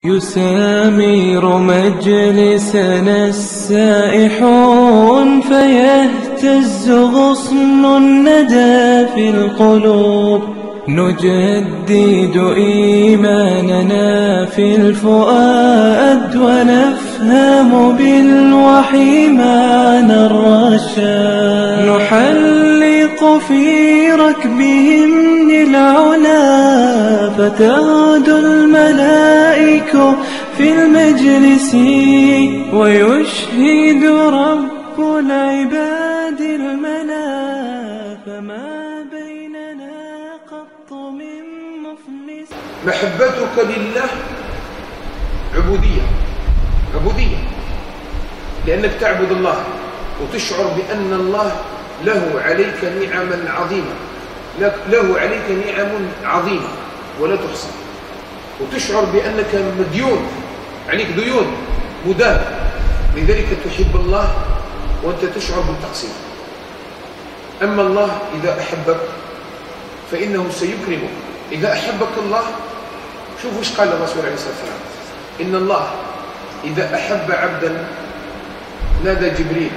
يسامر مجلسنا السائحون فيهتز غصن الندى في القلوب، نجدد إيماننا في الفؤاد ونفهم بالوحي معنى الرشاد، نحلق في ركبهم العلا فتغدو الملائكة في المجلس ويشهد رب العباد الملا، فما بيننا قط من مفلس. محبتك لله عبودية لأنك تعبد الله وتشعر بأن الله له عليك نعما عظيمة، له عليك نعم عظيمة ولا تحصى، وتشعر بأنك مديون، عليك ديون مدان، لذلك تحب الله وأنت تشعر بالتقصير. أما الله إذا أحبك فإنه سيكرمك. إذا أحبك الله، شوفوا ايش قال الرسول عليه الصلاة والسلام: إن الله إذا أحب عبدا نادى جبريل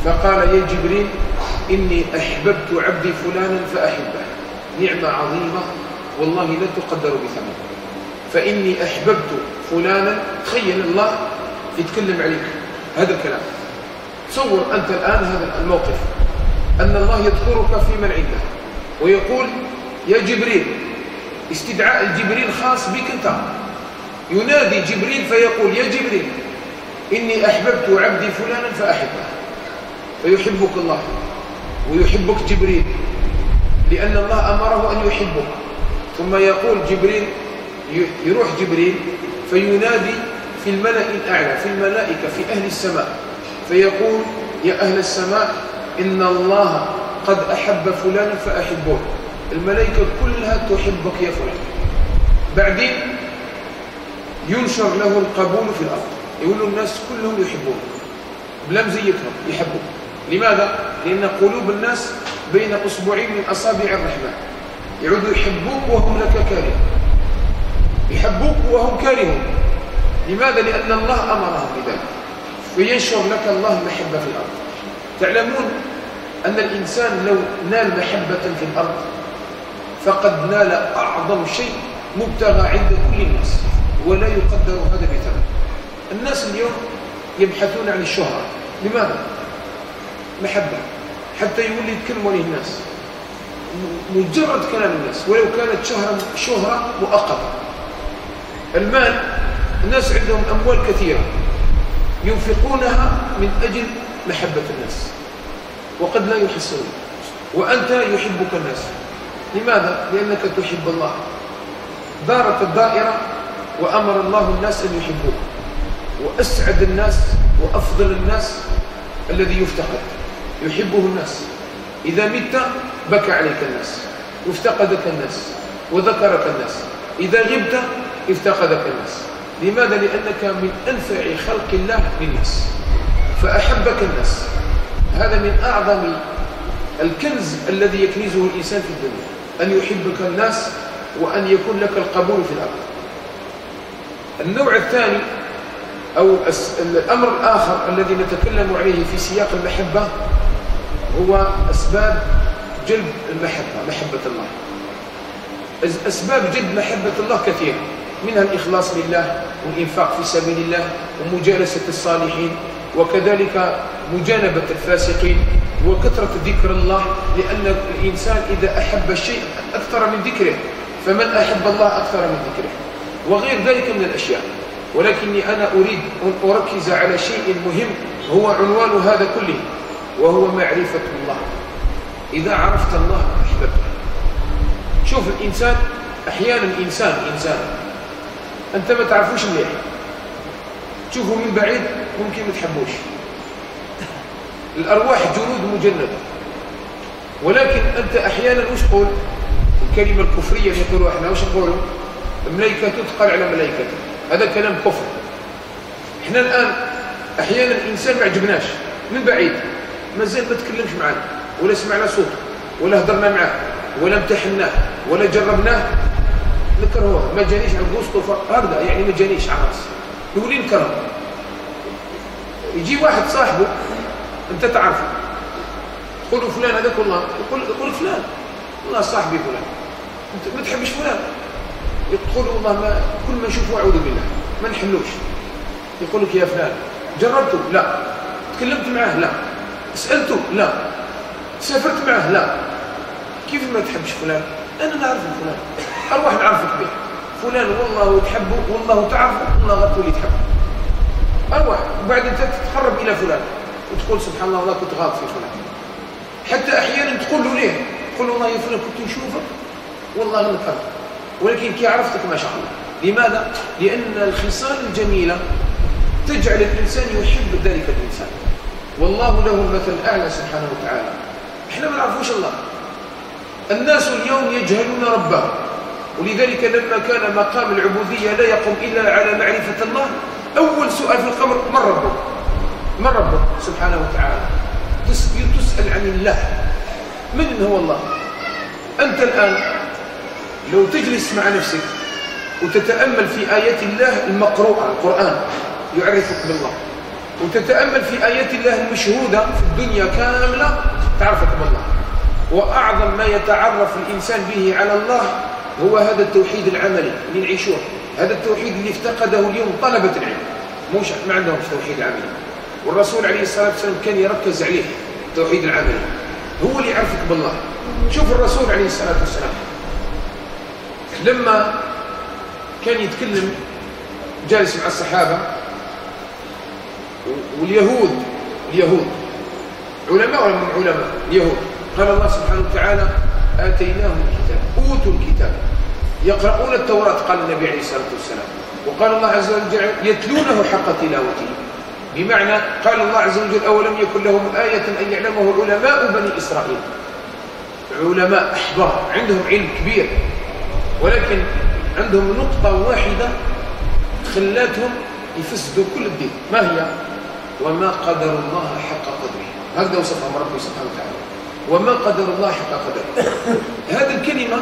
فقال: يا جبريل إني أحببت عبدي فلانا فأحبه، نعمة عظيمة والله لا تقدر بثمن، فإني أحببت فلانا. تخيل الله يتكلم عليك هذا الكلام. تصور أنت الآن هذا الموقف، أن الله يذكرك في من عنده ويقول: يا جبريل. استدعاء الجبريل خاص بك أنت، ينادي جبريل فيقول: يا جبريل إني أحببت عبدي فلانا فأحبه، فيحبك الله ويحبك جبريل لأن الله أمره أن يحبك. ثم يقول جبريل، يروح جبريل فينادي في الملأ الأعلى، في الملائكة، في أهل السماء، فيقول: يا أهل السماء إن الله قد أحب فلانا فأحبوه. الملائكة كلها تحبك يا فلان. بعدين ينشر له القبول في الأرض، يقول الناس كلهم يحبون بلا مزيتهم، يحبون. لماذا؟ لأن قلوب الناس بين أصبعين من أصابع الرحمن، يعودوا يحبوك وهم لك كارهون، يحبوك وهم كارهون. لماذا؟ لأن الله أمرهم بذلك، وينشر لك الله المحبة في الأرض. تعلمون أن الإنسان لو نال محبة في الأرض فقد نال أعظم شيء مبتغى عند كل الناس، ولا يقدر هذا بثمن. الناس اليوم يبحثون عن الشهرة. لماذا؟ محبة، حتى يولي يتكلموا عليه الناس، مجرد كلام الناس، ولو كانت شهرة مؤقتة. المال، الناس عندهم أموال كثيرة ينفقونها من أجل محبة الناس وقد لا يحسنون، وأنت يحبك الناس. لماذا؟ لأنك تحب الله. دارت الدائرة وأمر الله الناس أن يحبوك، وأسعد الناس وأفضل الناس الذي يفتقد يحبه الناس. إذا مت بكى عليك الناس وافتقدك الناس وذكرك الناس، إذا غبت افتقدك الناس. لماذا؟ لأنك من أنفع خلق الله للناس فأحبك الناس. هذا من أعظم الكنز الذي يكنزه الإنسان في الدنيا، أن يحبك الناس وأن يكون لك القبول في الأرض. النوع الثاني أو الأمر الآخر الذي نتكلم عليه في سياق المحبة هو أسباب جلب المحبة، محبة الله. أسباب جلب محبة الله كثيرة، منها الإخلاص لله والإنفاق في سبيل الله ومجالسة الصالحين، وكذلك مجانبة الفاسقين وكثرة ذكر الله، لأن الإنسان إذا أحب الشيء أكثر من ذكره، فمن أحب الله أكثر من ذكره، وغير ذلك من الأشياء. ولكني أنا أريد أن أركز على شيء مهم هو عنوان هذا كله، وهو معرفة الله. إذا عرفت الله أحببته. شوف الإنسان أحيانا إنسان أنت ما تعرفوش مليح، تشوفه من بعيد ممكن ما تحبوش. الأرواح جنود مجندة، ولكن أنت أحيانا وش تقول؟ الكلمة الكفرية اللي يقولوا إحنا وش نقولوا؟ ملائكة تثقل على ملائكة، هذا كلام كفر. إحنا الآن أحيانا الإنسان ما عجبناش من بعيد، ما زال ما تكلمش معنا ولا سمعنا صوته ولا هضرنا معاه ولا امتحناه ولا جربناه، نكرهوها، ما جانيش على القوس هكذا يعني ما جانيش على راسي، يقول لي نكره. يجي واحد صاحبه انت تعرفه تقول له فلان هذاك والله، يقول فلان والله صاحبي فلان، انت ما تحبش فلان، يقول والله ما كل ما نشوفه اعوذ بالله ما نحلوش. يقول لك يا فلان جربته؟ لا. تكلمت معه؟ لا. سألته؟ لا. سافرت معه؟ لا. كيف ما تحبش فلان؟ انا نعرف فلان، اروح نعرفك به فلان والله تحبه والله تعرفه والله غير تولي تحبه، اروح وبعد انت تتقرب الى فلان وتقول سبحان الله والله كنت غلط في فلان. حتى احيانا تقول له ليه؟ تقول له والله يا فلان كنت نشوفك والله نكرت، ولكن كي عرفتك ما شاء الله. لماذا؟ لان الخصال الجميله تجعل الانسان يحب ذلك الانسان، والله له المثل الاعلى سبحانه وتعالى. احنا ما نعرفوش الله. الناس اليوم يجهلون ربهم، ولذلك لما كان مقام العبوديه لا يقوم الا على معرفه الله، اول سؤال في القبر من ربك؟ من ربك سبحانه وتعالى؟ تسال عن الله، من هو الله؟ انت الان لو تجلس مع نفسك وتتامل في ايات الله المقروءه، القران يعرفك بالله، وتتامل في ايات الله المشهوده في الدنيا كامله تعرفك بالله. واعظم ما يتعرف الانسان به على الله هو هذا التوحيد العملي اللي نعيشوه، هذا التوحيد اللي افتقده اليوم طلبه العلم، مش ما عندهمش توحيد عملي. والرسول عليه الصلاه والسلام كان يركز عليه التوحيد العملي، هو اللي يعرفك بالله. شوف الرسول عليه الصلاه والسلام لما كان يتكلم جالس مع الصحابه واليهود علماء ولا من علماء اليهود، قال الله سبحانه وتعالى آتيناهم الكتاب، أوتوا الكتاب يقرؤون التوراة، قال النبي عليه الصلاة والسلام. وقال الله عز وجل يتلونه حق تلاوته، بمعنى قال الله عز وجل أولم يكن لهم آية أن يعلمه علماء بني إسرائيل، علماء أحبار عندهم علم كبير، ولكن عندهم نقطة واحدة خلاتهم يفسدوا كل الدين، ما هي؟ وما قدر الله حق قدره. هكذا وصفهم ربي سبحانه وتعالى، وما قدر الله حق قدره. هذه الكلمة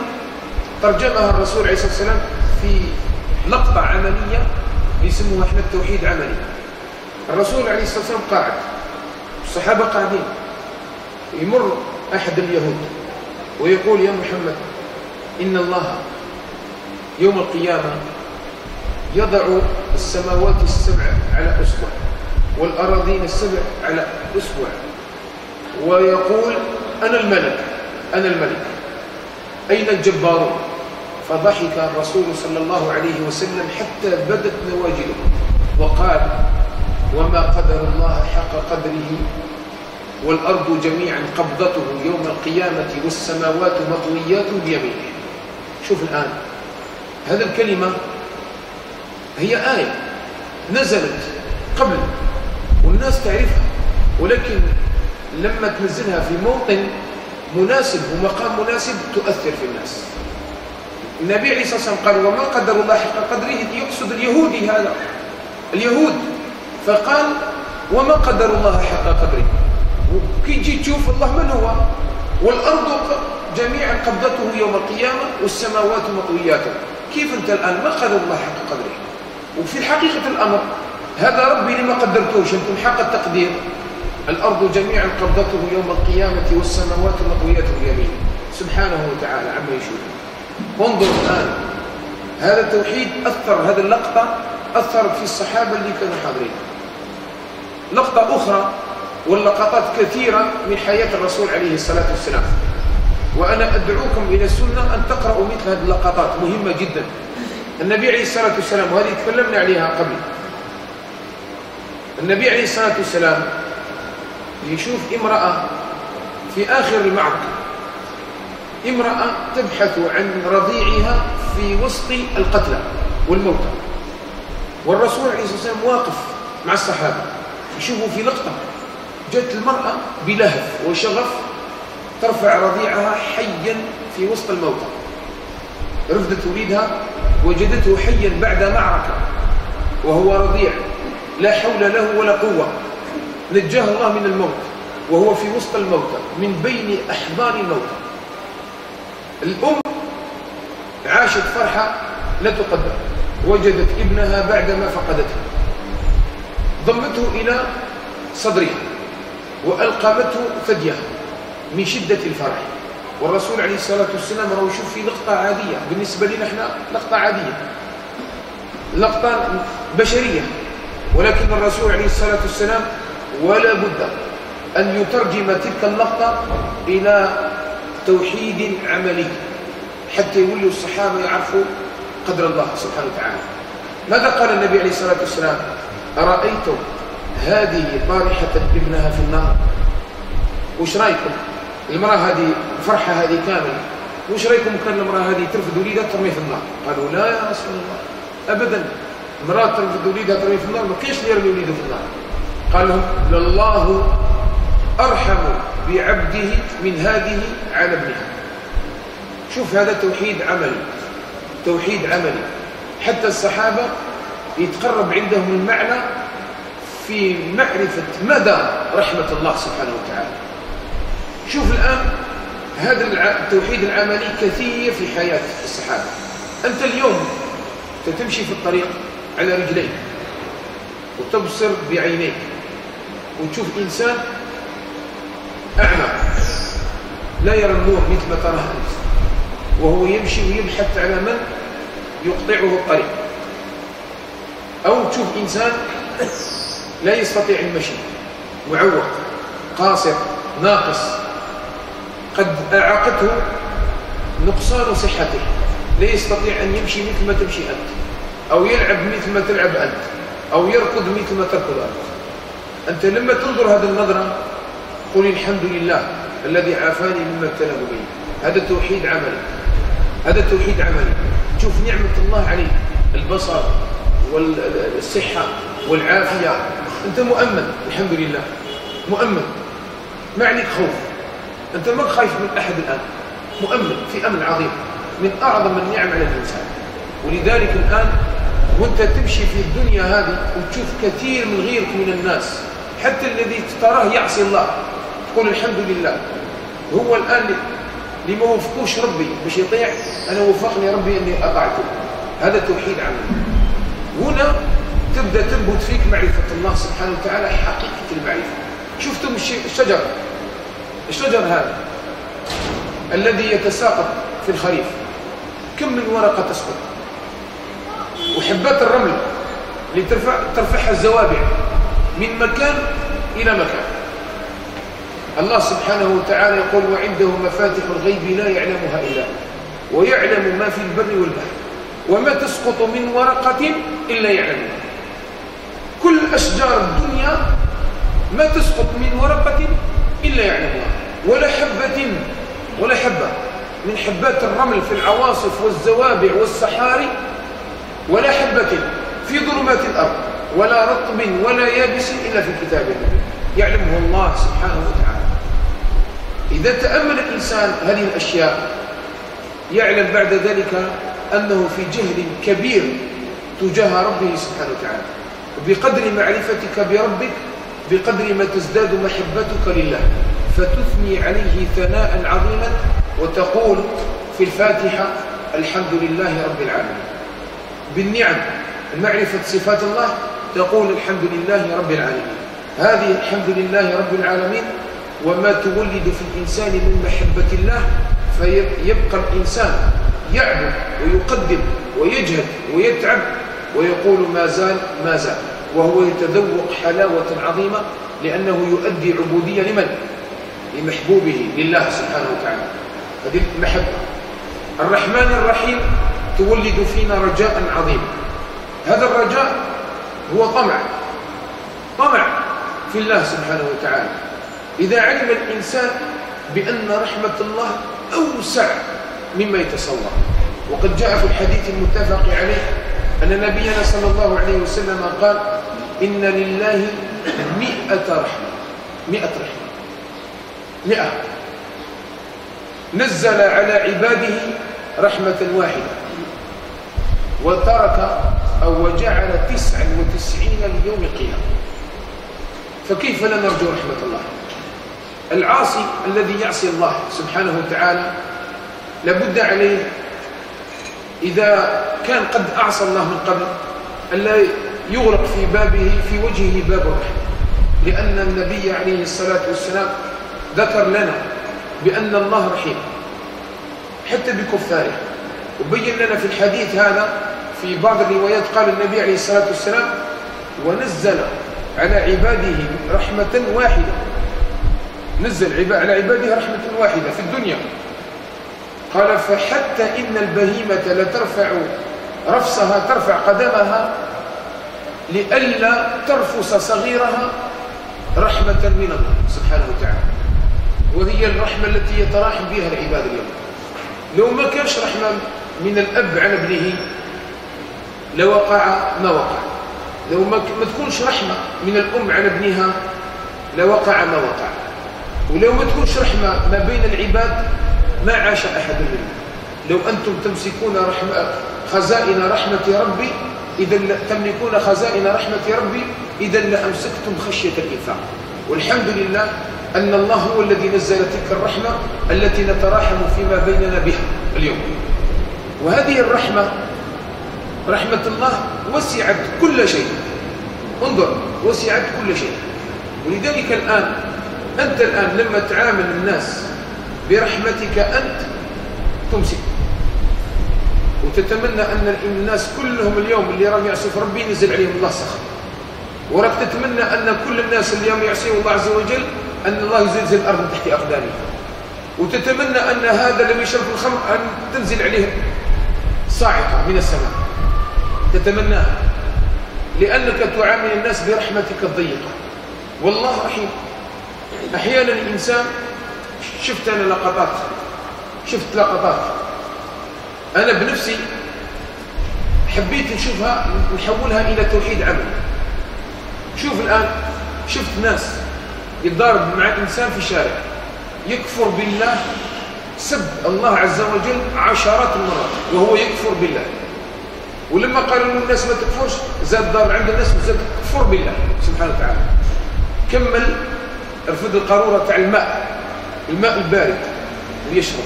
ترجمها الرسول عليه الصلاة والسلام في لقطة عملية يسموها احنا التوحيد عملي. الرسول عليه الصلاة والسلام قاعد، الصحابة قاعدين، يمر أحد اليهود ويقول يا محمد إن الله يوم القيامة يضع السماوات السبع على أسبوع والأراضين السبع على أسبوع، ويقول أنا الملك أنا الملك أين الجبارون؟ فضحك الرسول صلى الله عليه وسلم حتى بدت نواجذه وقال وما قدر الله حق قدره والأرض جميعا قبضته يوم القيامة والسماوات مطويات بيمينه. شوف الآن هذه الكلمة هي آية نزلت قبل والناس تعرفها، ولكن لما تنزلها في موطن مناسب ومقام مناسب تؤثر في الناس. النبي عليه الصلاة والسلام قال وما قدر الله حق قدره، يقصد اليهودي هذا اليهود، فقال وما قدر الله حق قدره. وكي تجي تشوف الله من هو؟ والأرض جميعا قبضته يوم القيامة والسماوات مطوياته. كيف أنت الآن ما قدر الله حق قدره؟ وفي حقيقة الأمر هذا ربي لما قدرتوش أنتم حق التقدير. الأرض جميعا قبضته يوم القيامة والسماوات مطويات بيمينه سبحانه وتعالى عما يشركون. انظر الآن هذا التوحيد أثر، هذه اللقطة أثرت في الصحابة اللي كانوا حاضرين. لقطة أخرى واللقطات كثيرة من حياة الرسول عليه الصلاة والسلام، وأنا أدعوكم إلى السنة أن تقرأوا مثل هذه اللقطات مهمة جدا. النبي عليه الصلاة والسلام وهذه تكلمنا عليها قبل، النبي عليه الصلاة والسلام يشوف امرأة في آخر المعركة، امرأة تبحث عن رضيعها في وسط القتلى والموتى، والرسول عليه الصلاة والسلام واقف مع الصحابة يشوفوا في لقطة جاءت المرأة بلهف وشغف ترفع رضيعها حيا في وسط الموتى، رفضت وليدها وجدته حيا بعد معركة وهو رضيع لا حول له ولا قوة، نجاه الله من الموت وهو في وسط الموتى من بين أحضان الموتى. الأم عاشت فرحة لا تقدر، وجدت ابنها بعدما فقدته، ضمته إلى صدرها وألقمته ثديها من شدة الفرح. والرسول عليه الصلاة والسلام رأوا يشوف في لقطة عادية بالنسبة لنا احنا، لقطة عادية، لقطة بشرية، ولكن الرسول عليه الصلاة والسلام ولا بد أن يترجم تلك اللقطة إلى توحيد عملي حتى يولوا الصحابة يعرفوا قدر الله سبحانه وتعالى. ماذا قال النبي عليه الصلاة والسلام؟ أرأيتم هذه طارحة ابنها في النار، وش رأيكم؟ المرأة هذه فرحة هذه كاملة، وش رأيكم كان المرأة هذه ترفض وليدها ترمي في النار؟ قالوا لا يا رسول الله أبدا، المرأة ترفض وليدها ترمي في النار، ما كاينش اللي يرمي وليده في النار. قال لهم لله أرحم بعبده من هذه على ابنها. شوف هذا توحيد عملي، توحيد عملي، حتى الصحابة يتقرب عندهم المعنى في معرفة مدى رحمة الله سبحانه وتعالى. شوف الآن هذا التوحيد العملي كثير في حياة الصحابة. أنت اليوم تمشي في الطريق على رجليك وتبصر بعينيك وتشوف إنسان أعمى لا يرى النور مثل ما تراه أنت، وهو يمشي ويبحث على من يقطعه الطريق، أو تشوف إنسان لا يستطيع المشي، معوق، قاصر، ناقص، قد أعاقته نقصان صحته، لا يستطيع أن يمشي مثل ما تمشي أنت، أو يلعب مثل ما تلعب أنت، أو يركض مثل ما تركض أنت. أنت لما تنظر هذه النظرة قل الحمد لله الذي عافاني مما ابتلاه به. هذا توحيد عملي، هذا توحيد عملي. تشوف نعمة الله عليك، البصر والصحة والعافية، أنت مؤمن الحمد لله، مؤمن، ما عليك خوف، أنت ما خايف من أحد الآن، مؤمن في أمن عظيم من أعظم النعم على الإنسان. ولذلك الآن وأنت تمشي في الدنيا هذه وتشوف كثير من غيرك من الناس، حتى الذي تراه يعصي الله تقول الحمد لله. هو الآن اللي ما وفقوش ربي باش يطيع، أنا وفقني ربي أني أطعته. هذا توحيد عملي. هنا تبدأ تنبت فيك معرفة الله سبحانه وتعالى، حقيقة المعرفة. شفتم الشجر هذا الذي يتساقط في الخريف، كم من ورقة تسقط، وحبات الرمل اللي ترفعها الزوابع من مكان إلى مكان. الله سبحانه وتعالى يقول وعنده مفاتح الغيب لا يعلمها إلا هو ويعلم ما في البر والبحر وما تسقط من ورقة إلا يعلمها. كل أشجار الدنيا ما تسقط من ورقة إلا يعلمها، ولا حبة من حبات الرمل في العواصف والزوابع والصحاري، ولا حبة في ظلمات الأرض، ولا رطب ولا يابس إلا في كتاب يعلمه الله سبحانه وتعالى. إذا تأمل الإنسان هذه الأشياء يعلم بعد ذلك أنه في جهل كبير تجاه ربه سبحانه وتعالى. وبقدر معرفتك بربك بقدر ما تزداد محبتك لله، فتثني عليه ثناء عظيما وتقول في الفاتحة الحمد لله رب العالمين. بالنعم معرفة صفات الله تقول الحمد لله رب العالمين. هذه الحمد لله رب العالمين وما تولد في الإنسان من محبة الله، فيبقى الإنسان يعبد ويقدم ويجهد ويتعب ويقول ما زال، وهو يتذوق حلاوة عظيمة لأنه يؤدي عبودية لمن؟ لمحبوبه لله سبحانه وتعالى. هذه المحبة. الرحمن الرحيم تولد فينا رجاء عظيما. هذا الرجاء هو طمع في الله سبحانه وتعالى. إذا علم الإنسان بأن رحمة الله أوسع مما يتصور. وقد جاء في الحديث المتفق عليه أن نبينا صلى الله عليه وسلم قال إن لله 100 رحمة، 100 نزل على عباده رحمة واحدة وترك أو وجعل 99 ليوم القيامة. فكيف لا نرجو رحمة الله؟ العاصي الذي يعصي الله سبحانه وتعالى لابد عليه إذا كان قد أعصى الله من قبل ألا يغلق في بابه في وجهه باب الرحمة، لأن النبي عليه الصلاة والسلام ذكر لنا بأن الله رحيم حتى بكفاره، وبين لنا في الحديث هذا في بعض الروايات قال النبي عليه الصلاة والسلام: ونزل على عباده رحمة واحدة، نزل على عباده رحمة واحدة في الدنيا. قال: فحتى إن البهيمة لترفع رفسها، ترفع قدمها لئلا ترفس صغيرها رحمة من الله سبحانه وتعالى، وهي الرحمة التي يتراحم بها العباد اليوم. لو ما كانش رحمة من الأب على ابنه لوقع ما وقع، لو ما تكونش رحمة من الأم على ابنها لوقع ما وقع، ولو ما تكونش رحمة ما بين العباد ما عاش أحد منهم. لو أنتم تمسكون خزائن رحمة ربي إذا تملكون خزائن رحمة ربي إذا لأمسكتم خشية الإنفاق. والحمد لله أن الله هو الذي نزل تلك الرحمة التي نتراحم فيما بيننا بها اليوم. وهذه الرحمة رحمة الله وسعت كل شيء، انظر، وسعت كل شيء. ولذلك الآن أنت الآن لما تعامل الناس برحمتك أنت تمسك، وتتمنى أن الناس كلهم اليوم اللي راهم يعصوا في ربي ينزل عليهم الله سخط، وراك تتمنى أن كل الناس اللي راهم يعصوا الله عز وجل أن الله يزلزل الأرض من تحت أقدامهم، وتتمنى أن هذا الذي يشرب الخمر أن تنزل عليه صاعقة من السماء، تتمناها لأنك تعامل الناس برحمتك الضيقة. والله رحيم. أحيانا الإنسان شفت لقطات أنا بنفسي حبيت نشوفها نحولها إلى توحيد عمل. شوف الآن شفت ناس يتضارب مع إنسان في شارع يكفر بالله، سب الله عز وجل عشرات المرات وهو يكفر بالله، ولما قالوا للناس ما تكفرش زاد ضار عند الناس وزاد تكفر بالله سبحانه وتعالى. كمل رفض القارورة تاع الماء البارد ويشرب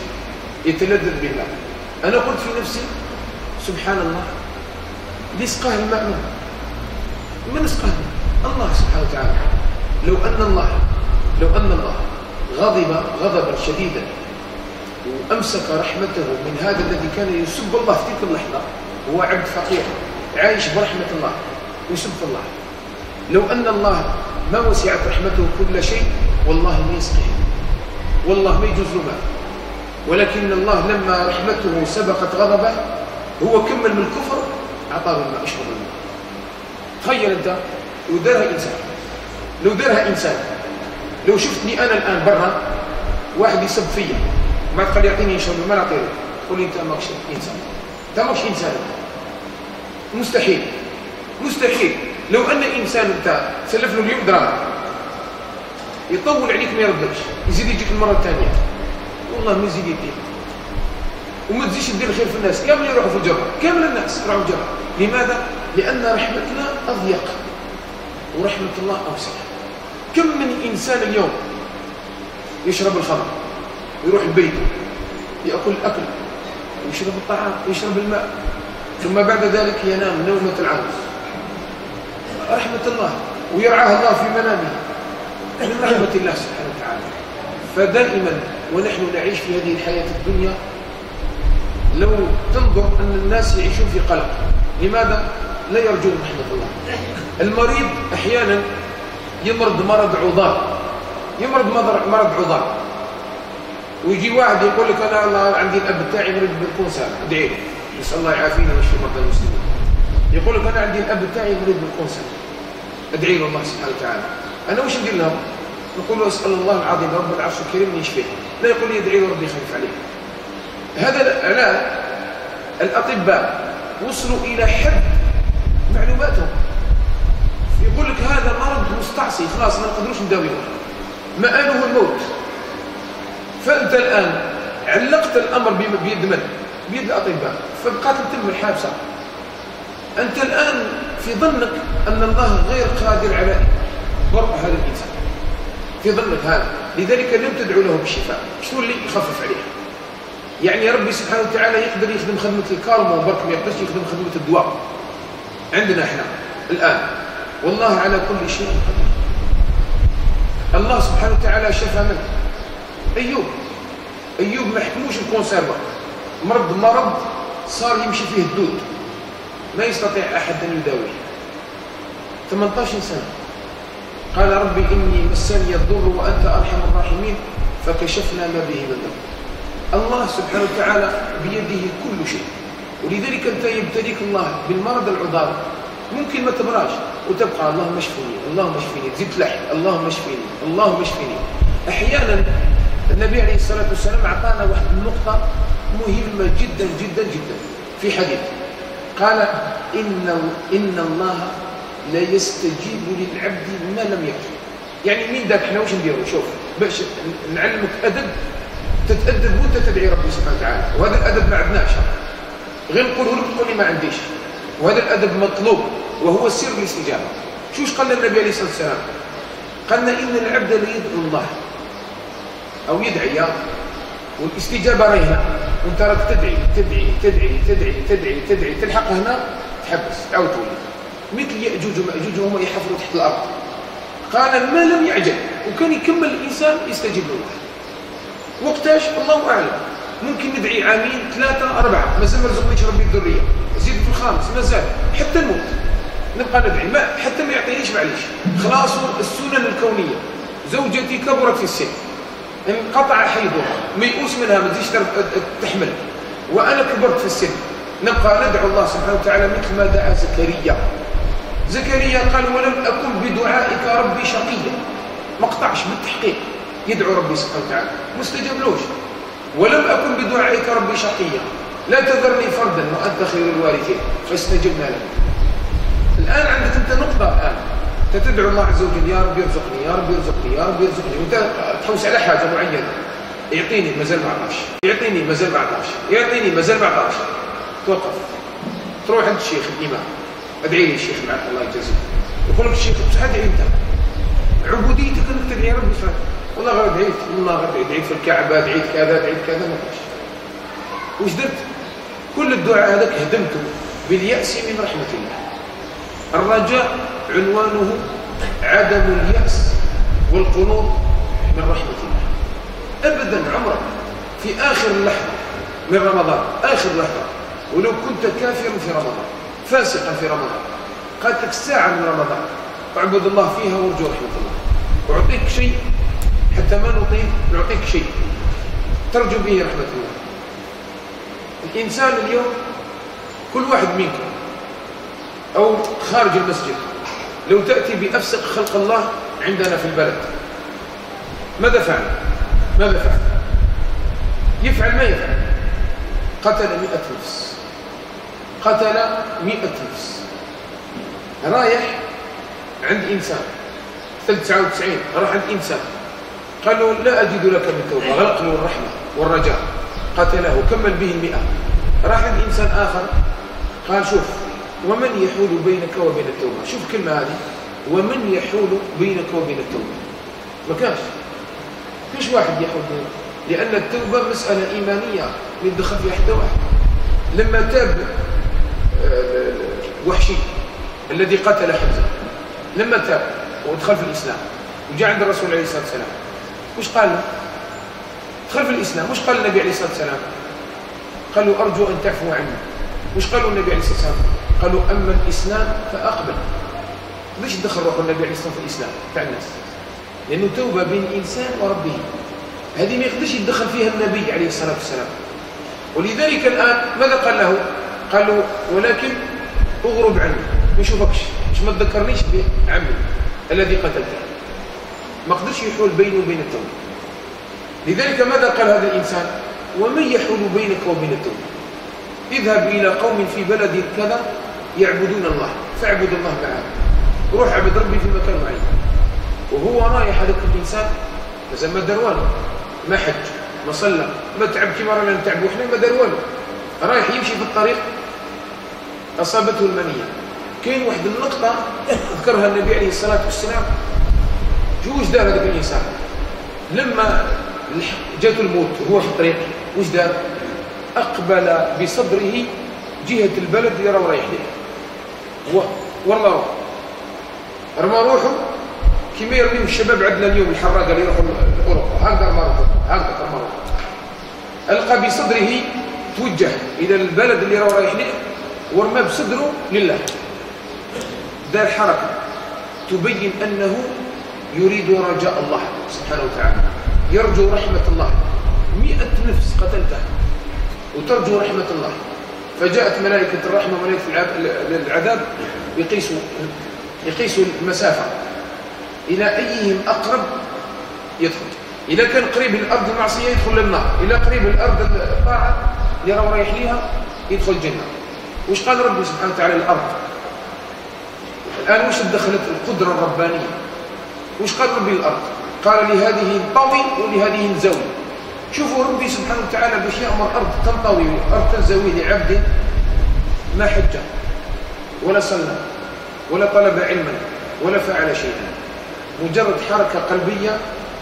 يتلذذ بالله. أنا قلت في نفسي سبحان الله، اللي سقاه الماء من سقاه؟ الله سبحانه وتعالى. لو أن الله غضب غضبا شديدا وأمسك رحمته من هذا الذي كان يسب الله في تلك اللحظة، هو عبد فقير عايش برحمة الله ويسب الله، لو أن الله ما وسعت رحمته كل شيء والله ما يسقيه، والله ما يجوز له ماء. ولكن الله لما رحمته سبقت غضبه هو كمل من الكفر أعطاه الماء، اشرب الماء. تخيل أنت لو دارها إنسان، لو شفتني أنا الآن برا واحد يسب فيا ما تقول يعطيني يشرب ما نعطيه، تقول لي أنت ماكش إنسان، أنت ماكش إنسان. مستحيل. لو أن إنسان أنت سلف له اليوم دراهم يطول عليك ما يردكش، يزيد يجيك المرة الثانية والله ما يزيد يديك، وما تزيدش تدير الخير في الناس، كامل يروحوا في الجرة، كامل الناس يروحوا في الجرة. لماذا؟ لأن رحمتنا أضيق ورحمة الله أوسع. كم من إنسان اليوم يشرب الخمر ويروح البيت يأكل الأكل ويشرب الطعام ويشرب الماء ثم بعد ذلك ينام نومة العروس، رحمة الله، ويرعاه الله في منامه من رحمة الله سبحانه وتعالى. فدائما ونحن نعيش في هذه الحياة الدنيا لو تنظر أن الناس يعيشون في قلق. لماذا؟ لا يرجون رحمة الله. المريض أحيانا يمرض مرض عضال، ويجي واحد يقول لك أنا الله عندي الأب تاعي مريض بالكونسر، ادعي له، نسأل الله يعافينا ويشفي مرضى المسلمين. يقول لك أنا عندي الأب تاعي مريض بالكونسر، ادعي له الله سبحانه وتعالى. أنا وش ندير لهم؟ نقول له أسأل الله العظيم رب العرش الكريم أن يشفيه. لا يقول لي ادعي له ربي يخلف عليه. هذا العلاج الأطباء وصلوا إلى حد معلوماتهم، يقول لك هذا مرض مستعصي خلاص ما نقدروش نداويه، مآله الموت. فأنت الآن علقت الأمر بيد من؟ بيد الأطباء، فبقات تتم الحادثة. أنت الآن في ظنك أن الله غير قادر على برء هذا الإنسان، في ظنك هذا، لذلك لم تدعو له بالشفاء. شنو اللي يخفف عليه؟ يعني ربي سبحانه وتعالى يقدر يخدم خدمة الكارما وبرك ما يقدرش يخدم خدمة الدواء عندنا احنا الآن. والله على كل شيء قدير. الله سبحانه وتعالى شفى منه أيوب ما حكموش الكونسيرفا، مرض صار يمشي فيه الدود، ما يستطيع أحد أن يداويه. 18 سنة قال ربي إني مسني الضر وأنت أرحم الراحمين فكشفنا ما به من ضر. الله سبحانه وتعالى بيده كل شيء، ولذلك أنت يبتليك الله بالمرض العضال، ممكن ما تبراش وتبقى اللهم اشفني اللهم اشفني، تزيد تلح اللهم اشفني اللهم اشفني. أحيانا النبي عليه الصلاة والسلام أعطانا واحد النقطة مهمة جدا جدا جدا في حديث، قال إن الله لا يستجيب للعبد ما لم يرجو. يعني مين داك احنا واش نديروا؟ شوف باش نعلمك أدب تتأدب وانت تدعي ربي سبحانه وتعالى، وهذا الأدب ما عندناش، غير نقوله لك تقول لي ما عنديش، وهذا الأدب مطلوب وهو سر الاستجابة. شوش قال النبي عليه الصلاة والسلام؟ قالنا إن العبد لا يدعو الله أو يدعي والاستجابة رهنا، وانت راك تدعي تدعي تدعي تدعي تدعي تدعي تلحق هنا تحبس تعاود تولي مثل يأجوج ومأجوج وهم يحفروا تحت الأرض. قال ما لم يعجل، وكان يكمل الإنسان يستجيب الله. وقتاش؟ الله أعلم. ممكن ندعي عامين 3 4 مازال ما رزقنيش ربي الذرية، زيد في الخامس مازال حتى نموت نبقى ندعي حتى ما يعطينيش معليش. خلاص السنن الكونية، زوجتي كبرت في السن انقطع حيضها ميؤوس منها ما تزيدش تحمل، وأنا كبرت في السن، نبقى ندعو الله سبحانه وتعالى مثل ما دعا زكريا قال ولم أكن بدعائك ربي شقيا، ما قطعش بالتحقيق يدعو ربي سبحانه وتعالى مستجاب لوش. ولم أكن بدعائك ربي شقيا لا تذرني فردا وأنت خير الوارثين فاستجبنا له. الآن عندك أنت نقطة، الآن تدعو الله عز وجل يا رب يرزقني يا رب يرزقني يا رب يرزقني، وانت تحوس على حاجة معينة، يعطيني مازال ما عطاش، يعطيني مازال ما عطاش، يعطيني مازال ما عطاش، توقف تروح عند الشيخ الإمام، ادعي لي الشيخ معك الله يجازيك، يقول لك الشيخ بصح ادعي انت، عبوديتك انك تدعي ربي سبحانه. والله غير دعيت، والله غير دعيت في الكعبة، دعيت كذا دعيت كذا، ما كاش. وش درت؟ كل الدعاء هذاك هدمته باليأس من رحمة الله. الرجاء عنوانه عدم اليأس والقنوط من رحمة الله. أبدا عمرك في آخر لحظة من رمضان، آخر لحظة، ولو كنت كافرا في رمضان فاسقا في رمضان، قالت لك ساعة من رمضان اعبد الله فيها وارجو رحمة الله، وأعطيك شيء حتى ما نطيق، نعطيك شيء ترجو به رحمة الله. الإنسان اليوم كل واحد منكم أو خارج المسجد لو تأتي بأفسق خلق الله عندنا في البلد ماذا فعل؟ يفعل ما يفعل. قتل 100 نفس، قتل 100 نفس. رايح عند إنسان 99 راح عند إنسان قال له لا أجد لك من توبة، غلق له الرحمة والرجاء، قتله كمل به 100. راح عند إنسان آخر قال شوف ومن يحول بينك وبين التوبة، شوف كلمة هذه، ومن يحول بينك وبين التوبة. ما كاش واحد يحول بينك، لأن التوبة مسألة إيمانية يدخل فيها حتى واحد. لما تاب وحشي الذي قتل حمزة، لما تاب ودخل في الإسلام وجاء عند الرسول عليه الصلاة والسلام، وش قال له؟ دخل في الإسلام، وش قال النبي عليه الصلاة والسلام؟ قال له أرجو أن تعفو عني. وش قالوا النبي عليه الصلاة والسلام؟ قالوا أما الإسلام فأقبل. ليش دخل روح النبي عليه الصلاة والسلام في الإسلام تاع الناس؟ لأنه توبة بين الإنسان وربه، هذه ما يقدرش يدخل فيها النبي عليه الصلاة والسلام. ولذلك الآن ماذا قال له؟ قال له ولكن أغرب عني، ما نشوفكش، ما تذكرنيش بعمي الذي قتلته. ما قدرش يحول بينه وبين التوبة. لذلك ماذا قال هذا الإنسان؟ ومن يحول بينك وبين التوبة؟ اذهب إلى قوم في بلد كذا يعبدون الله فاعبد الله معهم، روح عبد ربي في مكان معين. وهو رايح هذاك الإنسان مازال ما دار والو، ما حج ما صلى ما تعب كما رانا نتعبوا احنا، ما دار والو، رايح يمشي في الطريق أصابته المنية. كاين واحد النقطة ذكرها النبي عليه الصلاة والسلام، واش دار هذاك الإنسان؟ لما جاته الموت وهو في الطريق واش دار؟ أقبل بصدره جهة البلد اللي راهو رايح ليه، والله روح رمى روحه كما يرميو الشباب عندنا اليوم الحراقة اللي يروحوا لأوروبا، هكذا رمى روحه، هكذا رمى روحه. ألقى بصدره، توجه إلى البلد اللي راهو رايح ليه ورمى بصدره لله. دار حركة تبين أنه يريد رجاء الله سبحانه وتعالى، يرجو رحمة الله. 100 نفس قتلتها وترجو رحمة الله، فجاءت ملائكة الرحمة وملائكة العذاب يقيسوا المسافة إلى أيهم أقرب يدخل. إذا كان قريب الأرض المعصية يدخل للنار، إذا قريب الأرض الطاعة اللي راهو رايح ليها يدخل الجنة. وش قال ربي سبحانه وتعالى الأرض؟ الآن وش دخلت القدرة الربانية؟ وش قال ربي الأرض؟ قال لهذه انطوي ولهذه انزوي. شوفوا ربي سبحانه وتعالى باش يأمر أرض تنطوي وأرض تنزوي لعبد ما حج ولا صلى ولا طلب علما ولا فعل شيئا، مجرد حركة قلبية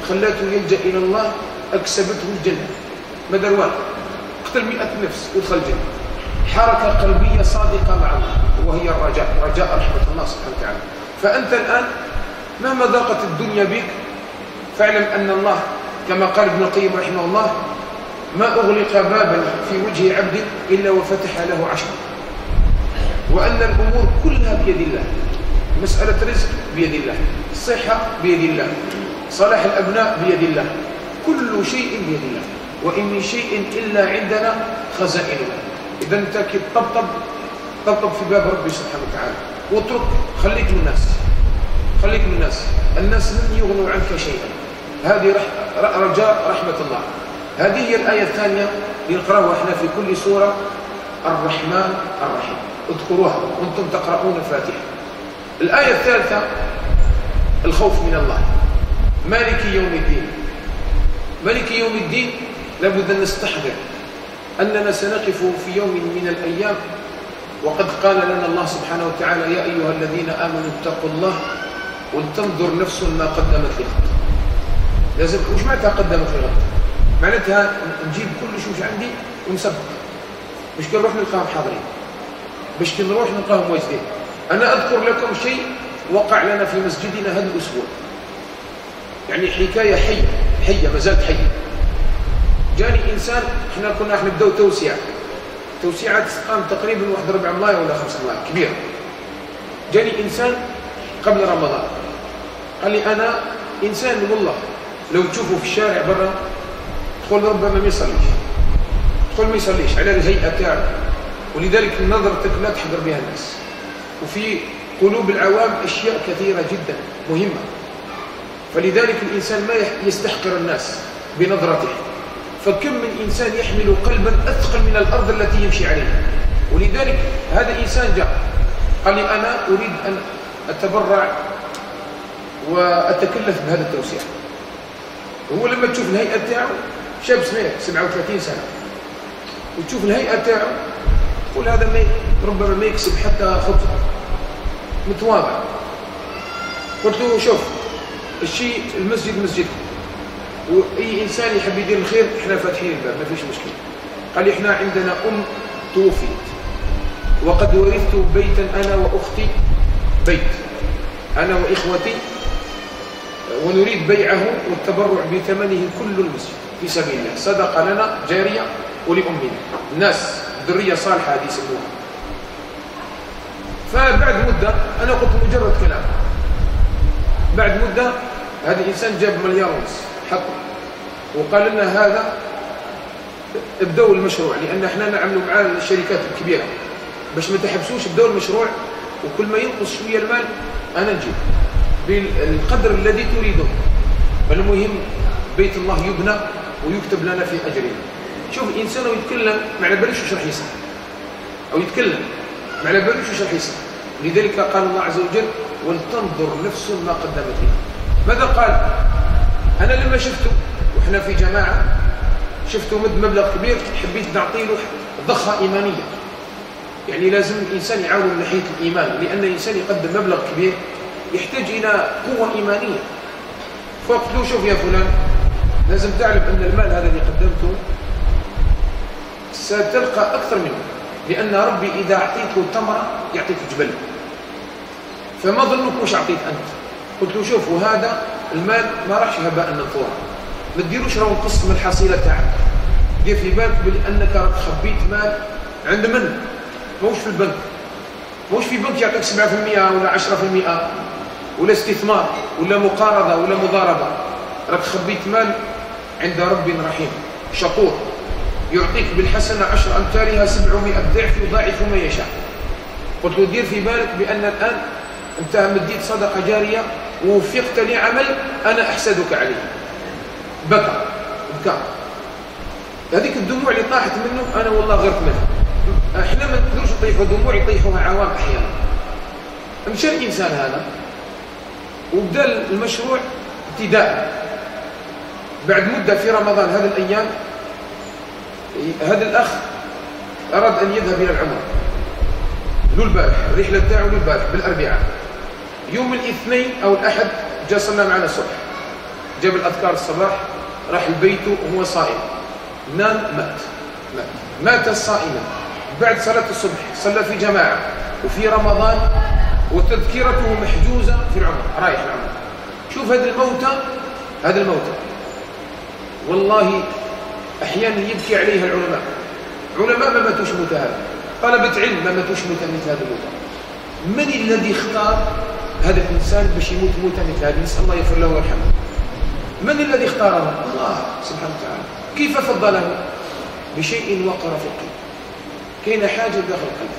خلاته يلجأ إلى الله أكسبته الجنة. ما دار والو، قتل 100 نفس ودخل الجنة. حركة قلبية صادقة مع الله، وهي الرجاء، رجاء رحمة الله سبحانه وتعالى. فأنت الآن مهما ضاقت الدنيا بك فاعلم أن الله كما قال ابن القيم رحمه الله: ما أغلق بابا في وجه عبد إلا وفتح له 10، وأن الأمور كلها بيد الله. مسألة رزق بيد الله، الصحة بيد الله، صلاح الأبناء بيد الله، كل شيء بيد الله. وإن من شيء إلا عندنا خزائنه. إذا أنت طبطب في باب ربي سبحانه وتعالى، واترك، خليك من الناس، خليك من الناس لن يغنوا عنك شيئا. هذه رجاء رحمة الله. هذه هي الآية الثانية اللي نقرأها احنا في كل سورة: الرحمن الرحيم. اذكروها وانتم تقرؤون الفاتحة. الآية الثالثة: الخوف من الله، مالك يوم الدين. مالك يوم الدين لابد أن نستحضر أننا سنقف في يوم من الأيام وقد قال لنا الله سبحانه وتعالى: يا أيها الذين آمنوا اتقوا الله ولتنظر نفس ما قدمت لغد. لازم وش معناتها قدمت لغد؟ معناتها نجيب كل شيء عندي ونسبق، باش كي نروح نلقاهم حاضرين، باش كي نروح نلقاهم واجدين. أنا أذكر لكم شيء وقع لنا في مسجدنا هذا الأسبوع، يعني حكاية حية ما زالت حية. جاني إنسان، احنا نبداو توسيعة تقام تقريبا واحد 4 ملايين ولا 5 ملايين كبيرة. جاني إنسان قبل رمضان قال لي: أنا إنسان والله لو تشوفه في الشارع برا تقول ربما ما يصليش على الهيئة تاعه، ولذلك نظرتك لا تحضر بها الناس. وفي قلوب العوام أشياء كثيرة جدا مهمة، فلذلك الإنسان ما يستحقر الناس بنظرته. فكم من إنسان يحمل قلبا أثقل من الأرض التي يمشي عليها. ولذلك هذا إنسان جاء قال لي: أنا أريد أن أتبرع وأتكلف بهذا التوسيع. هو لما تشوف الهيئة تاعه شاب صغير 37 سنة، وتشوف الهيئة تاعه تقول هذا ربما ما يكسب حتى خبزة، متواضع. قلت له: شوف الشيء المسجد مسجدكم، وأي إنسان يحب يدير الخير إحنا فاتحين الباب ما فيش مشكلة. قال لي: إحنا عندنا توفيت وقد ورثت بيتا أنا وأختي، بيت أنا وإخوتي، ونريد بيعه والتبرع بثمنه كل المسجد في سبيل الله، صدقة لنا جارية ولأمنا، الناس ذرية صالحة هذه يسموها. فبعد مدة أنا قلت مجرد كلام، بعد مدة هذا الإنسان جاب 1.5 مليار حطه وقال لنا: هذا ابدأوا المشروع، لأن احنا نعمل مع الشركات الكبيرة باش ما تحبسوش، ابدأوا المشروع وكل ما ينقص شوية المال أنا نجيب بالقدر الذي تريده. فالمهم بيت الله يبنى ويكتب لنا في أجره. شوف إنسان يتكلم ما على بالوش وش راح يصير، أو يتكلم ما على بالوش وش راح يصير. لذلك قال الله عز وجل: ولتنظر نفس ما قدمت لها. ماذا قال؟ أنا لما شفته وإحنا في جماعة شفته مبلغ كبير، حبيت نعطي له ضخة إيمانية. يعني لازم الإنسان يعاون من ناحية الإيمان، لأن الإنسان يقدم مبلغ كبير يحتاج إلى قوة إيمانية. فقلت له: شوف يا فلان، لازم تعلم أن المال هذا اللي قدمته ستلقى أكثر منه، لأن ربي إذا أعطيته تمرة يعطيك جبل. فما ظنك وش أعطيت أنت؟ قلت له شوف، وهذا المال ما راحش هباء منثورا، ما تديروش راهو نقص من الحصيلة تاعك. دير في بالك بأنك راك خبيت مال عند من؟ موش في البنك، موش في بنك يعطيك 7% ولا 10% ولا استثمار ولا مقارضة ولا مضاربة. راك خبيت مال عند رب رحيم شكور يعطيك بالحسنة 10 أمثالها 700 ضعف يضاعف ما يشاء. قلت له دير في بالك بأن الآن أنت مديت صدقة جارية ووفقت لعمل أنا أحسدك عليه. بكى. هذيك الدموع اللي طاحت منه أنا والله غيرت منها. احنا ما نقدروش نطيحوا دموع، يطيحوها عوام أحيانا. مشى الإنسان هذا وبدأ المشروع ابتداء. بعد مدة في رمضان هذه الأيام هذا الأخ أراد أن يذهب إلى العمرة له البارح، الرحلة تاعه له البارح بالأربعاء. يوم الاثنين أو الأحد جاء صلى معنا الصبح، جاب الأذكار الصباح، راح لبيته وهو صائم، نام مات الصائم. بعد صلاة الصبح صلى في جماعة وفي رمضان وتذكرته محجوزة في العمرة، رايح العمرة. شوف هذا الموتى والله أحيانا يبكي عليها العلماء. علماء ما ماتوش موتى هذا، طلبة علم ما ماتوش موتى مثل هذا الموتى. من الذي اختار هذا الإنسان باش يموت موتى مثل هذه؟ نسأل الله يغفر له ويرحمه. من الذي اختاره؟ الله سبحانه وتعالى. كيف فضله؟ بشيء وقر في القلب. كاين حاجة داخل القلب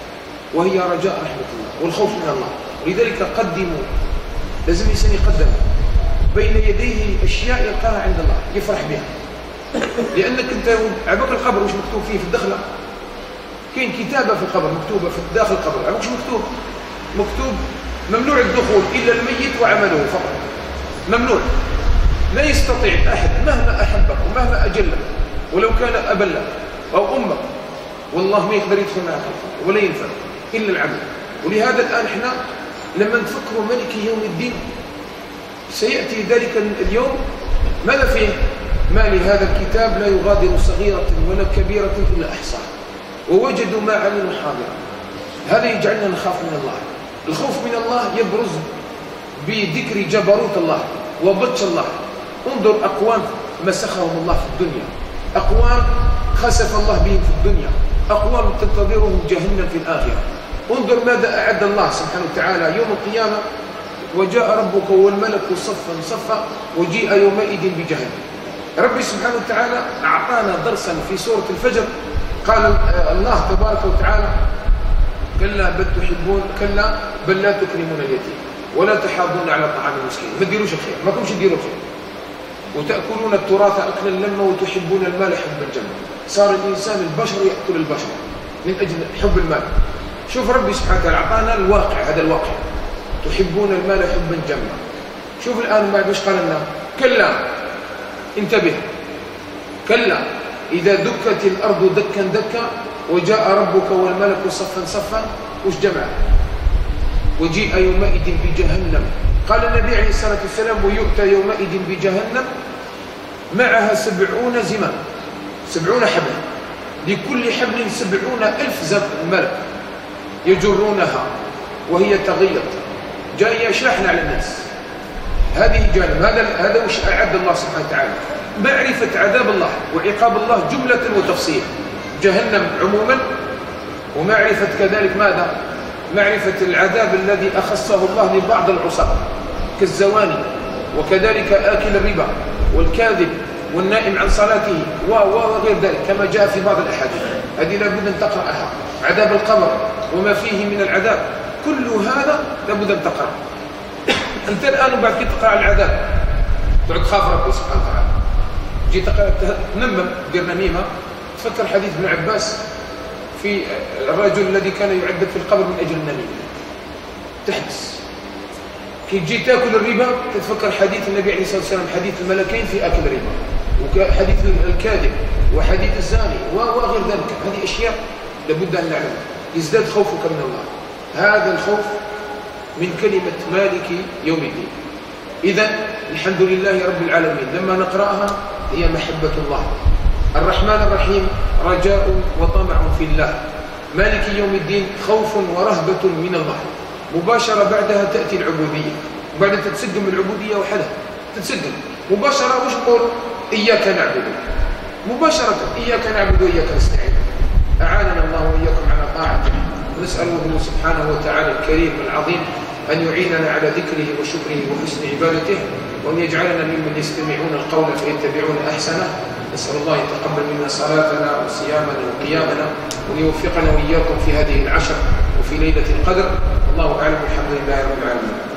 وهي رجاء رحمة الله والخوف من الله. ولذلك قدموا، لازم الإنسان يقدم بين يديه أشياء يلقاها عند الله يفرح بها. لأنك أنت عبق القبر وش مكتوب فيه في الدخلة؟ كاين كتابة في القبر مكتوبة في داخل القبر، عبق وش مكتوب ممنوع الدخول إلا الميت وعمله فقط. ممنوع، لا يستطيع أحد مهما أحبك ومهما أجلك ولو كان أبا لك أو أمك، والله ما يقدر يدخل معك ولا ينفع إلا العمل. ولهذا الآن احنا لما نفكر ملك يوم الدين سيأتي ذلك اليوم، ماذا فيه؟ ما لهذا الكتاب لا يغادر صغيرة ولا كبيرة إلا أحصاها ووجدوا ما عملوا حاضرا. هذا يجعلنا نخاف من الله. الخوف من الله يبرز بذكر جبروت الله وبطش الله. انظر أقوام مسخهم الله في الدنيا، أقوام خسف الله بهم في الدنيا، أقوام تنتظرهم جهنم في الآخرة. انظر ماذا أعد الله سبحانه وتعالى يوم القيامة: وجاء ربك والملك صفا صفا وجيء يومئذ بجهنم. ربي سبحانه وتعالى أعطانا درسا في سورة الفجر. قال الله تبارك وتعالى: كلا بل لا تكرمون اليتيم ولا تحاضون على طعام المسكين. ما تديروش الخير، ما كنتش تديروا الخير. وتأكلون التراث أكلا لما وتحبون المال حبا جما. صار الإنسان البشر يأكل البشر من أجل حب المال. شوف ربي سبحانه وتعالى أعطانا الواقع، هذا الواقع: تحبون المال حبا جما. شوف الآن ما باش قال لنا: كلا، انتبه، كلا إذا دكت الأرض دكا دكا وجاء ربك والملك صفا صفا. وش جمع؟ وجيء يومئذ بجهنم. قال النبي عليه الصلاة والسلام: ويؤتى يومئذ بجهنم معها 70 زمام، 70 حبل، لكل حبل 70,000 ملك يجرونها وهي تغيط، جاية شاحنة على الناس. هذه جهنم. هذا وش أعد الله سبحانه وتعالى: معرفة عذاب الله وعقاب الله جملة وتفصيل. جهنم عموما، ومعرفة كذلك ماذا؟ معرفة العذاب الذي أخصه الله لبعض العصاة كالزواني، وكذلك آكل الربا والكاذب والنائم عن صلاته وغير ذلك كما جاء في بعض الأحاديث. هذه لابد أن تقرأها. عذاب القبر وما فيه من العذاب، كل هذا لابد أن تقرأ. أنت الآن بعد كده تقرأ العذاب تعد تخاف ربي سبحانه وتعالى. جيت تنمم، دير نميمة، تفكر حديث ابن عباس في الرجل الذي كان يعذب في القبر من أجل النميمة، تحبس. كي تجي تاكل الربا تتفكر حديث النبي عليه الصلاة والسلام، حديث الملكين في أكل الربا، وحديث الكاذب، وحديث الزاني وغير ذلك. هذه أشياء لابد أن نعلمها. يزداد خوفك من الله. هذا الخوف من كلمة مالك يوم الدين. إذن الحمد لله رب العالمين. لما نقرأها هي محبة الله. الرحمن الرحيم رجاء وطمع في الله، مالك يوم الدين خوف ورهبة من الله. مباشرة بعدها تأتي العبودية، وبعدين تتسقم العبودية وحدها تتسقم مباشرة. وش نقول؟ إياك نعبد، مباشرة إياك نعبد وإياك نستعين. أعاننا الله وإياكم على طاعته، ونسأله سبحانه وتعالى الكريم العظيم أن يعيننا على ذكره وشكره وحسن عبادته، وأن يجعلنا ممن يستمعون القول فيتبعون أحسنه. نسأل الله يتقبل منا صلاتنا وصيامنا وقيامنا، وأن يوفقنا وإياكم في هذه العشر وفي ليلة القدر. والله أعلم، والحمد لله رب العالمين.